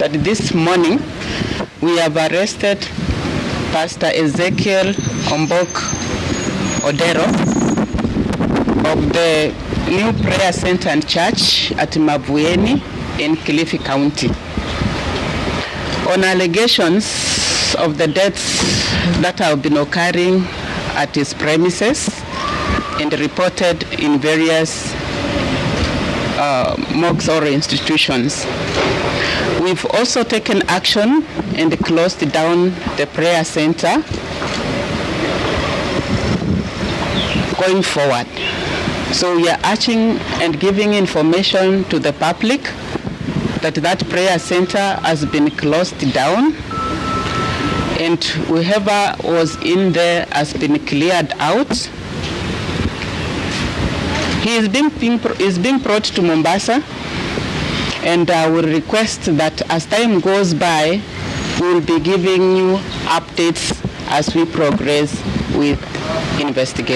that this morning we have arrested Pastor Ezekiel ODERA of the New Prayer Center and Church at Mavueni in Kilifi County on allegations of the deaths that have been occurring at his premises and reported in various mosques or institutions. We've also taken action and closed down the prayer center going forward. So we are urging and giving information to the public that that prayer center has been closed down, and whoever was in there has been cleared out. He is being brought to Mombasa, and I will request that as time goes by, we will be giving you updates as we progress with investigation.